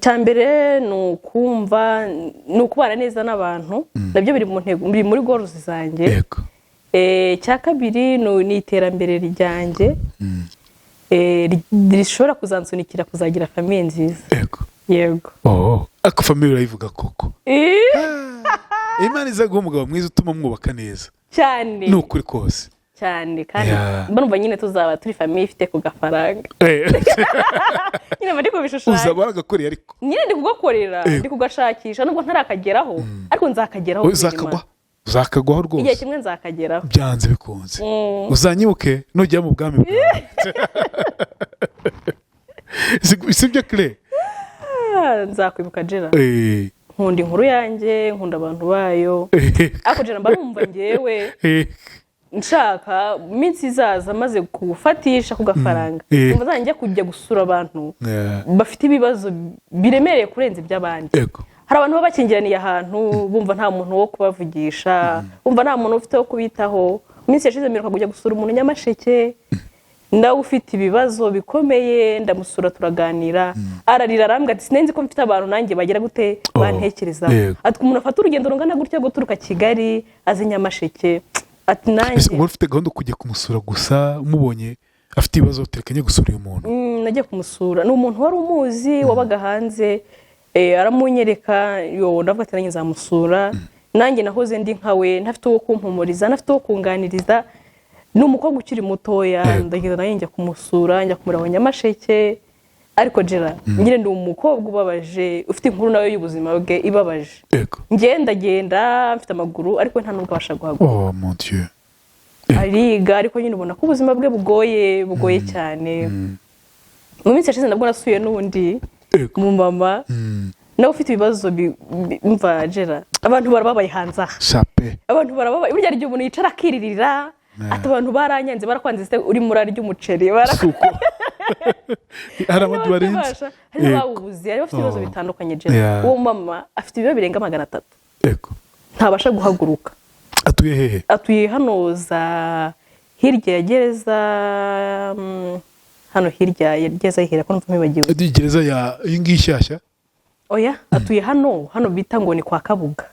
cya mbere ni ukumva ni ukubana neza n'abantu nabyo biri muri goals zanjye. Cya kabiri ni iterambere ryanjye rishobora kuzansunikira kuzagira famiye nziza. Yego ako famiye urayivuga koko Imana izaguha umugabo mwiza utuma mwubaka neza cyane ni ukuri kose cyane kandi mbona nyine tuzaba turi famiye ifite ku gafaranga nyine bari kubishushanya uzaba agakorera ariko nyine ndi kugakorera ndi kugashakisha nubwo ntarakageraho ariko nzakageraho uzakagwaho rwose igihe kimwe nzakageraho byanze bikunze uzanyibuke nujya mu bwami bwawe sibyo kire nzakwibuka Jera nkunda inkuru yanjye nkunda abantu bayo ariko Jera mba numva ngewe nshaka iminsi izaza maze kufatisha ku gafaranga numva zanjye kujya gusura abantu bafite ibibazo biremereye kurenza iby'abandi. Hari abantu baba bakingiraniye ahantu bumva nta muntu wo kubavugisha bumva nta muntu ufite wo kubitaho. Iminsi yashize mperuka kujya gusura umuntu Nyamasheke ndawe ufite ibibazo bikomeye ndamusura turaganira ararira arambwira ati sinenzi ko mfite abantu nanjye bagira gute bantekereza ati umuntu afata urugendo rungana gutyo guturuka Kigali azi Nyamasheke ati nanjye uba ufite gahunda kujya kumusura gusa umubonye afite ibibazo utekanye gusura uyu muntu? Nagiye kumusura ni umuntu wari umuzi wabaga hanze aramunyereka ndavuga ati nanjye nzamusura nanjye nahoze ndi nkawe ntafite uwo kumpumuriza ntafite uwo kunganiriza ni umukobwa ukiri mutoya ndagenda nayo njya kumusura njya kumureba Nyamasheke ariko Jera nyine ndi umukobwa ubabaje ufite inkuru nayo y'ubuzima bwe ibabaje ngenda mfite amaguru ariko nta nubwo abasha guhaguruka. Mon Dieu ariga ariko nyine ubona ko ubuzima bwe bugoye cyane. Mu minsi yashize nabwo nasuye n'undi mu mama nawe ufite ibibazo bimva Gerard, abantu barababaye hanze aha, abantu barababaye. Burya igihe umuntu yicara akiririra ati abantu baranyanze barakwanze se uri muri arya umuceri hari abandi barenze, hari abawubuze, hari bafite ibibazo bitandukanye. Gerard uwo mama afite ibibazo birenga 300, ntabasha guhaguruka. Atuye hehe? Atuye hano za hirya ya gereza, hano hirya ya gereza ihera ko numva mibagiwe. Gereza ya ingi shyashya? Oya, atuye hano bita ngo ni kwa Kabuga.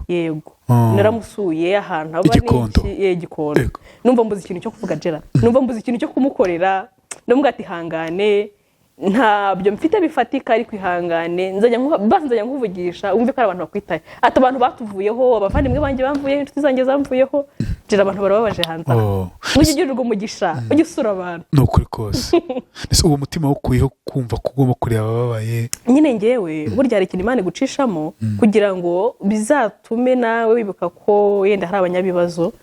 Yego. Naramusuye ahantu aba ni Gikondo. Numva mbuze ikintu cyo kuvuga Gerard. Numva mbuze ikintu cyo kumukorera. Ndamubwira ati hangane, ntabyo mfite bifatika ariko ihangane, nzajya nkuvugisha umve ko abantu bakwitaye. Ati abantu batuvuyeho, abavandimwe banjye bamvuyeho, inshuti zanjye zamvuyeho. Gerard abantu barababaje hanze. Mugigirirwa umugisha, ugisura abantu. Nukuri kose. Nese uwo mutima ukuyeho kumva kugoma kuri ababaye. Nyine ngewe burya hari ikintu Imana igucishamo kugira ngo bizatume nawe wibuka ko yenda hari abanyabibazo.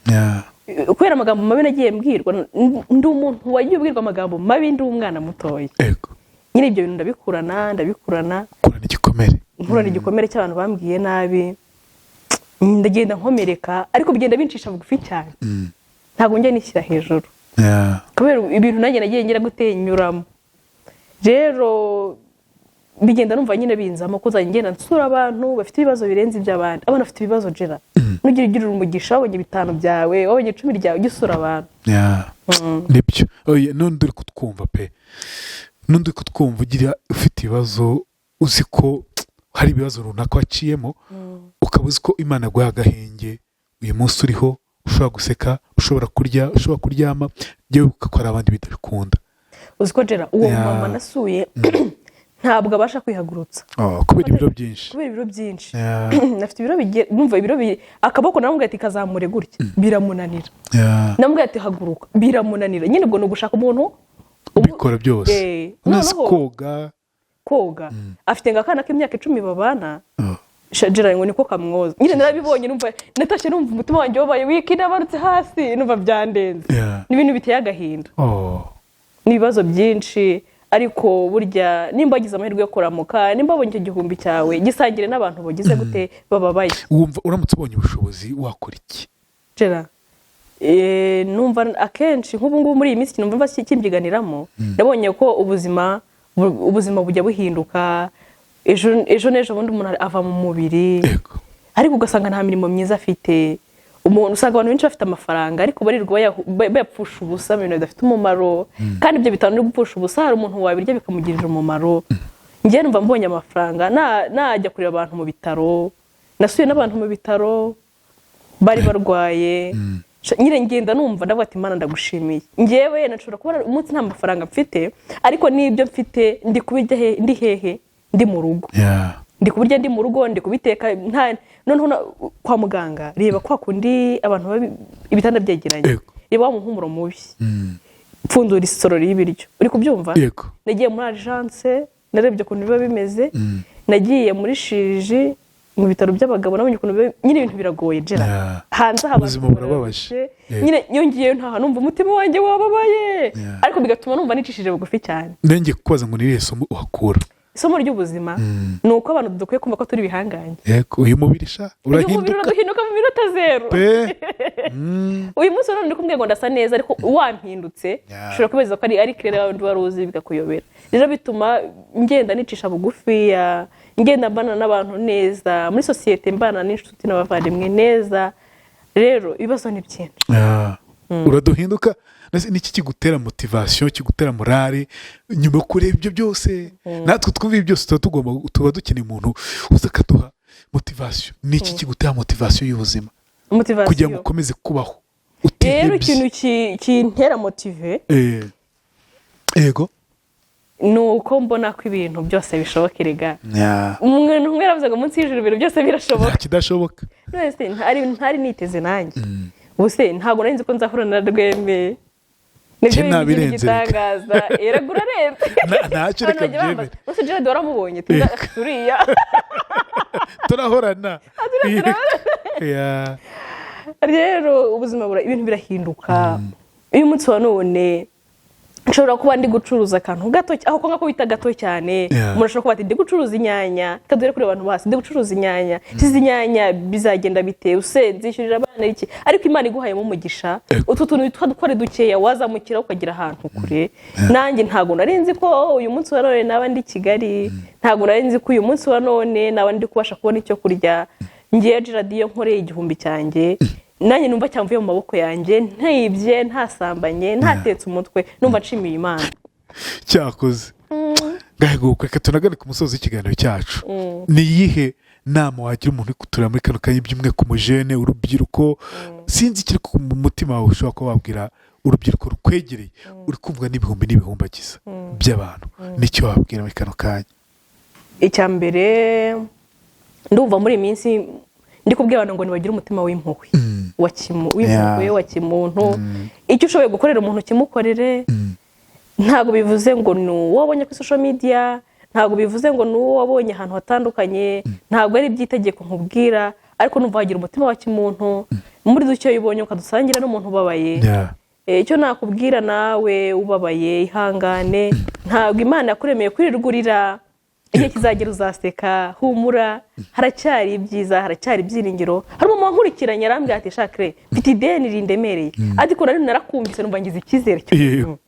Kubera amagambo mabi nagiye mbwirwa, ndi umuntu wagiye ubwirwa amagambo mabi, ndi umwana mutoya. Nyine ibyo bintu ndabikurana kurana igikomere cy'abantu bambwiye nabi, ndagenda nkomereka ariko bigenda bincisha bugufi cyane. Ntabwo njye nishyira hejuru kubera ibintu nanjye nagiye ngira gutenyuramo. Rero bigenda numva nyine binzamo ko ngenda nsura abantu bafite ibibazo birenze iby'abandi. Abana bafite ibibazo Gerard, nugirira umugisha wabonye 5 byawe, wabonye 10 ryawe, ugisura abantu. Nibyo. Nundi uri kutwumva pe, nundi uri kutwumva ugira ufite ibibazo, uzi ko hari ibibazo runaka waciyemo, ukaba uzi ko Imana yaguha agahenge, uyu munsi uriho, ushobora guseka, ushobora kurya, ushobora kuryama, yewe ukakora abandi bidakunda. Uzi ko Gerard uwo mama nasuye ntabwo abasha kwihagurutsa kubera ibiro byinshi. Nafite ibiro numva ibiro akaboko namubwira ati kazamure gutya biramunanira. Namubwira ati haguruka biramunanira. Nyine ubwo no gushaka umuntu ubikora byose. Nasi koga afite ngakana k'imyaka 10 babana. Gerard ngo niko kamwoza. Nyine narabibonye numva natashe numva umutima wanjye wabaye wikina barutse hasi, numva byandenze. N'ibintu biteye agahinda. Nibibazo byinshi ariko burya nimba wagize amahirwe yo kuramuka, nimba wabonye icyo gihumbi cyawe gisangire n'abantu bagize gute bababaye. Wumva uramutse ubonye ubushobozi wakora iki Gerard? Numva akenshi nk'ubu ngubu muri iyi minsi numva kimbiganiramo, nabonye ko ubuzima bujya buhinduka. Ejo n'ejo bundi umuntu ava mu mubiri ariko ugasanga nta mirimo myiza afite. Umuntu usanga abantu benshi bafite amafaranga ariko barirwa bayapfusha ubusa mu bintu bidafite umumaro, kandi ibyo bitanu no gupfusha ubusa hari umuntu wabirya bikamugirira umumaro. Njye numva mbonye amafaranga najya kureba abantu mu bitaro. Nasuye n'abantu mu bitaro bari barwaye. Nyine ngenda numva ndavuga ati Imana ndagushimiye. Ngewe nashobora kuba umunsi nta mafaranga mfite ariko n'ibyo mfite ndi kubirya ndi hehe, ndi mu rugo. Ndi kuburya ndi mu rugo, ndi kubiteka. Noneho kwa muganga reba kwa kundi abantu ibitanda byegeranye, reba wa muhumuro mubi, pfundura isorori y'ibiryo, uri kubyumva. Nagiye muri agence narebye ukuntu biba bimeze. Nagiye muri shiriji mu bitaro by'abagabo, nabonye ukuntu nyine ibintu biragoye Gerard. Hanze ubuzima burababaje. Nyine yongiye nta numva umutima wanjye wababaye, ariko bigatuma numva nicishije bugufi cyane. Nenge kubaza ngo ni somo uhakura. Isomo ry'ubuzima ni uko abantu dukwiye kumva ko turi bihanganye. Uyu mubiri urahinduka mu minota 0. Uyu munsi none ndi kumwe ngo ndasa neza ariko wampindutse ushobora kubeza ko ari kirera wandi waruzi bigakuyobera. Rero bituma ngenda nicisha bugufi, ngenda mbana n'abantu neza muri societe, mbana n'inshuti n'abavandimwe neza. Rero ibibazo ni byinshi. Uraduhinduka. Niki kigutera motivation, kigutera morale nyuma yo kureba ibyo byose? Natwe twumva ibyo byose tuba dukeneye umuntu uza akaduha motivation. Niki kigutera motivation y'ubuzima kugira ngo ukomeze kubaho utihebye? Rero ikintu kintera motive yego nuko mbona ko ibintu byose bishobokerega. Umuntu umwe yaravuze ngo munsi y'ijuru ibintu byose birashoboka. Nta kidashoboka. Nese ntari niteze nanjye. Ubuse ntabwo nari nzi ko nzahura na Rweme. Nibyo nabirenze gitangaza. Eragura renze. Ntacyo reka byemere. Nose Gerard waramubonye turiya. Turahorana. rero ubuzima ibintu birahinduka. Uyu munsi wa none nshobora kuba ndi gucuruza akantu gato aho ko ngako bita gato cyane. Umuntu ashobora kuba ati ndi gucuruza inyanya, kadure kuri abantu bose ndi gucuruza inyanya. Izi nyanya bizagenda bite, usenzishyurira abana iki, ariko Imana iguhaye mu mugisha utu tuntu dukore dukeya wazamukira ukagira ahantu kure. Nanjye ntago narinzi ko uyu munsi wa none naba ndi Kigali, ntago narinzi ko uyu munsi wa none naba ndi kubasha kubona icyo kurya. Ngiye radio nkoreye igihumbi cyanjye, nanjye numva cyamvuye mu maboko yanjye, ntayibye, ntasambanye, ntatetse umutwe, numva nshimiye Imana. Cyakoze. Gaheguka katunagane ku musozi w'ikiganiro cyacu. Ni yihe nama wagira umuntu kutura muri kano kanya by'umwe ku mujene urubyiruko, sinzi kiri ku mutima wawe ushobora kuba wabwira urubyiruko rukwegereye, uri kumva n'ibihumbi n'ibihumbagiza by'abantu, nicyo wabwira muri kano kanya? Icya mbere ndumva muri minsi ndi kubwira abantu ngo nibagire umutima w'impuhwe, w'impuhwe wa kimuntu. Icyo ushoboye gukorera umuntu kimukorere. Ntago bivuze ngo n'uwo wabonye kuri social media, ntago bivuze ngo n'uwo wabonye ahantu hatandukanye, ntago ari ibyitegeko nkubwira, ariko numva wagira umutima wa kimuntu muri ducyo yibonye ukadusangira n'umuntu ubabaye. Icyo nakubwira nawe ubabaye, ihangane, ntago Imana yakuremeye kwirirgurira. Igihe kizagera uzaseka, humura, haracyari ibyiza, haracyari ibyiringiro. Hari umuntu nkurikiranye arambwira ati Shakire mfite ideni rindemereye, ariko narakumvise numva ngize icyizere cyo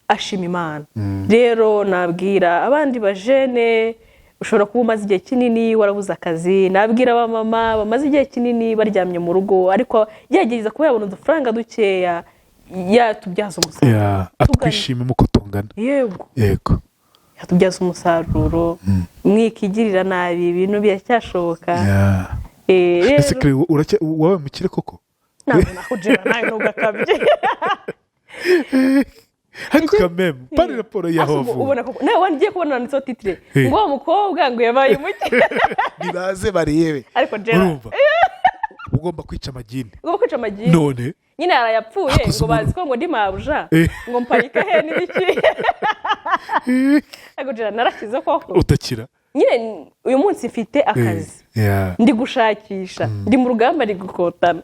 ashima Imana. Rero nabwira abandi bajene, ushobora kuba umaze igihe kinini warabuze akazi, nabwira abamama bamaze igihe kinini baryamye mu rugo, ariko yagerageza kuba yabona udufaranga dukeya yatubyaza umusaruro. Atwishime muko tungana. Yego. Yatubyaza umusaruro, mwikigirira nabi, ibintu biracyashoboka. Ese kare wawe mukire koko? Ntabwo nakujera nawe ntugakabye. Ariko kameme pari raporo yahovu. Ubona koko nawe wangiye kubona nitso titre ngo wa mukobwa ngo yabaye muke. Nibaze bariyebe. Ariko jera ugomba kwica amagini. Ugomba kwica amagini. None nyine arayapfuye ngo bazi ko ngo ndi mabuja ngo mparika he n'ibiki. Ariko jera narakize koko. Utakira. Nyine uyu munsi mfite akazi. Ndi gushakisha, ndi mu rugamba ndi gukotana.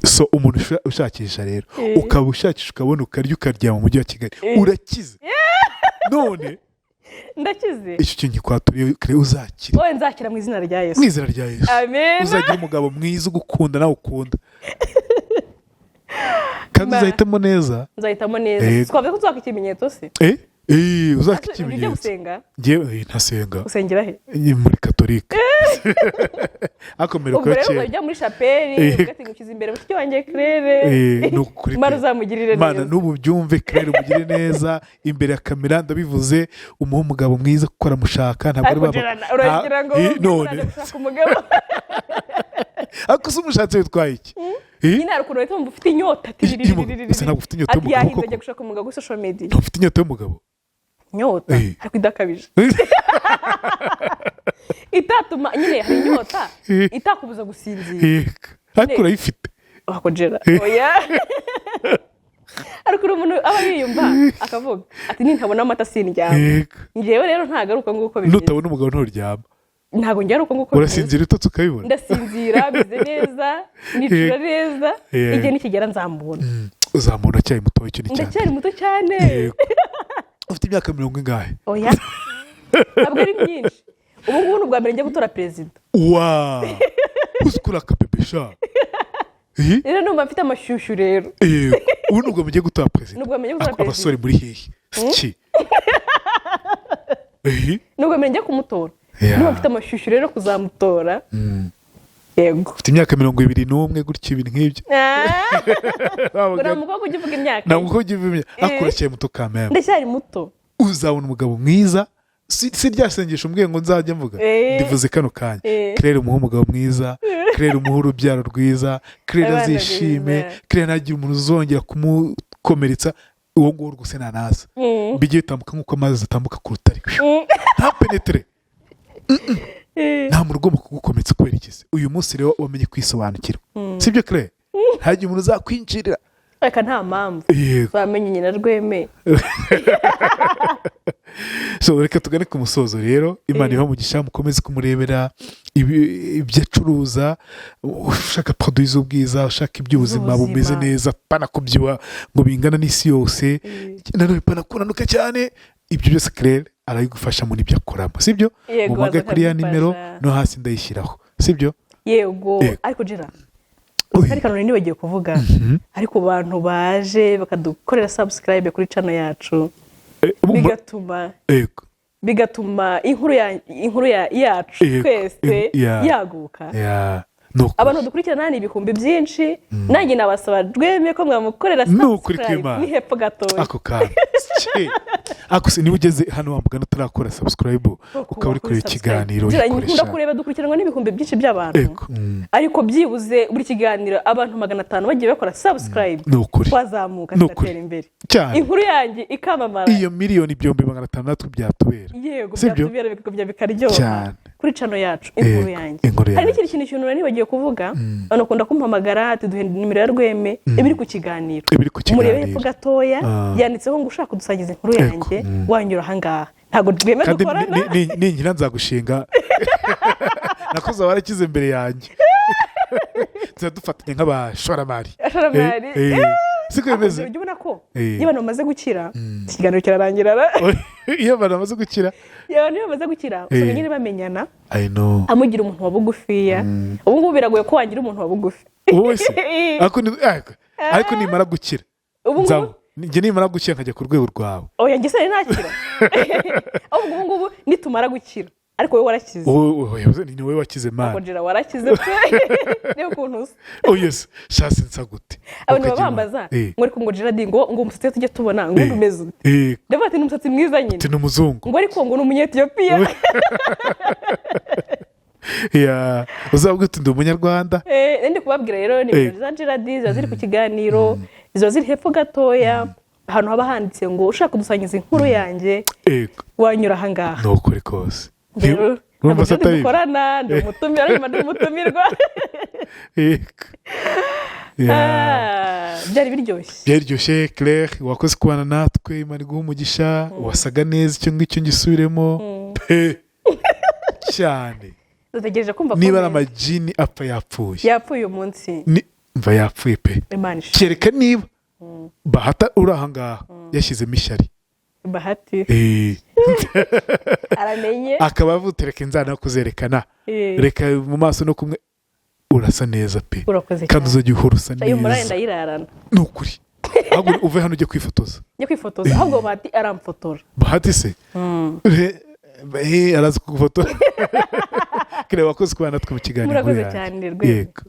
So umuntu ushakisha rero ukaba ushakisha ukabona ukarya ukarya mu mujyi wa Kigali urakize. None ndakize. Icyo kintu kwaturiye kare uzakira. Oye nzakira mu izina rya Yesu. Mu izina rya Yesu. Amen. Uzagira umugabo mwiza ugukunda nawe ukunda. Kandi uzahitamo neza. Nzahitamo neza. Twavuze ko uzaka ikimenyetso se? Uzaka ikimenyetso. Ujye gusenga? Ngewe ntasenga. Usengera he? Muri Katolika. Akomera ko cyane. Ubwo ujya muri chapelle, ugati gukiza imbere mushiki wanjye Claire. Nukuri. Mana uzamugirire neza. Mana nubu byumve Claire umugire neza imbere ya kamera ndabivuze umuho umugabo mwiza gukora mushaka ntabwo ari baba. Uragira ngo none. Umugabo. Ako sumushatse bitwaye iki? Nyina rukundo rito mufite inyota. Ese ntabwo ufite inyota y'umugabo. Yahinze ajya gushaka umugabo kuri social media. Ufite inyota y'umugabo. Inyota ariko idakabije. Itatuma nyine hari inyota itakubuza gusinzira. Ariko urayifite. Wakojera. Oya. Ariko umuntu aba yiyumva akavuga ati nintabona amata sindyama. Ngewe rero ntagaruka nguko bimeze. Nutabona umugabo nturyama. Ntago ngeruka nguko. Urasinzira utotse ukabibona. Ndasinzira bize neza, nicura neza, igihe nikigera nzamubona. Uzamubona cyari muto icyo ni cyane. Ndacyari muto cyane. Ufite imyaka 40 ingahe? Oya. Ntabwo ari myinshi. Ubu ngubu n'ubwa mbere njya gutora perezida. Wow. Uskura kapepesha. Rero numva mfite amashyushyu rero. Ubu n'ubwo mugiye gutora perezida. N'ubwo mugiye gutora perezida. Abasore muri hehe? Ski. N'ubwo mbere njya kumutora. Numva mfite amashyushyu rero kuzamutora. Yego. Ufite imyaka 21 gutyo ibintu nk'ibyo. Ura mukobwa ujya uvuga imyaka. Ntabwo ujya uvuga imyaka. Akura cyane muto kameme. Ndacyari muto. Uzabona umugabo mwiza. Si ryasengesha umbwiye ngo nzajya mvuga. Ndivuze kano kanya. Claire umuha umugabo mwiza, Claire umuha urubyaro rwiza, Claire azishime, Claire ntagira umuntu uzongera kumukomeretsa uwo nguwo rwose nanaza. Bigiye tambuka nk'uko amazi atambuka ku rutare. Nta penetre. Nta muntu ugomba kugukometsa kubera ikizi. Uyu munsi rero wamenye kwisobanukira. Sibyo Claire? Ntagira umuntu uzakwinjirira. Reka nta mpamvu. Bamenye nyina Rweme. so reka tugane ku musozo rero. Imana iba mugisha, mukomeze kumurebera ibyo acuruza, ushaka produit z'ubwiza, ushaka iby'ubuzima bumeze neza, pana kubyiba ngo bingana n'isi yose, nanone pana kunanuka cyane. Ibyo byose Claire arabigufasha muri ibyo akoramo, sibyo? Mumage kuri ya nimero no hasi ndayishyiraho, sibyo? Yego. Ariko jira Kari kanone nibagiye kuvuga, ariko abantu baje bakadukorera subscribe kuri channel yacu, bigatuma inkuru yacu twese yaguka. Abantu dukurikirana ni ibihumbi byinshi, nanjye nabasaba Rweme ko mwamukorera subscribe ni hepfo gatoya. Ako kana ako se niba ugeze hano wambugana utarakora subscribe ukaba uri kureba ikiganiro nkunda kureba dukurikiranwa n'ibihumbi byinshi by'abantu, ariko byibuze buri kiganiro abantu 500 bagiye bakora subscribe twazamuka tugatera imbere, inkuru yanjye ikamamara. Iyo miliyoni 500 natwe byatubera, yego byatubera bikaryoha kuri channel yacu. Inkuru yanjye hari n'ikindi kintu nibagiye kuvuga, abantu kunda kumpamagara ati duhe nimero ya Rweme ibiri ku kiganiro, murebe hepfo gatoya yanditseho ngo ushaka kudusangiza inkuru yanjye wanyura ahangaha. Ntabwo Rweme dukorana, ni nyina nzagushinga nakoze warakize imbere yanjye tuzadufatanya nk'abashoramari. Siko bimeze. Ujye ubona ko iyo abantu bamaze gukira ikiganiro kirarangira. Iyo abantu bamaze gukira, niyo bamaze gukira usanga nyine bamenyana. Amugira umuntu wa bugufiya. Ubu ngubu biragoye ko wagira umuntu wa bugufi. Ariko nimara gukira njye nimara gukira nkajya ku rwego rwawe. Oya njye se nakira. Ubu ngubu nitumara gukira, ariko wowe warakize. Ni wowe wakize Mana. Kongera warakize pe. Niyo kuntu usa. Yes, shasi nsa gute. Abantu bambaza ngo ariko ngo Gerard ngo umusatsi tujye tubona ngo umeze. Ndavuga ati n'umusatsi mwiza nyine. Ati n'umuzungu. Ngo ariko ngo n'umunyetiyopiya. Uzabwira uti ndi umunyarwanda. Ndi kubabwira rero ni Gerard ziri ku kiganiro, izo ziri hepfo gatoya, ahantu haba handitse ngo ushaka kudusangiza inkuru yanjye wanyura ahangaha. Nukuri kose. Urumva satari dukorana, ndi umutumira ariko ndi umutumirwa. Byari biryoshye Claire, wakoze kubana natwe. Imana iguhe umugisha, wasaga neza icyo ngicyo ngisubiremo cyane. Dutegereje kumva niba ari amajini apfa yapfuye umunsi, mva yapfuye pe. Kereka niba Bahata uri ahangaha yashyizemo ishyari. Bahati aramenye akaba avutereka inzana kuzerekana, reka mu maso no kumwe urasa neza pe, kandi uzajya uhora usa neza. Ayo muraye ndayirarana nukuri. Ahubwo uve hano ujye kwifotoza. Ahubwo Bahati aramfotora. Bahati se arazi kugufotora. Kire wakoze kubana natwe mu kiganiro. Murakoze cyane Rwego.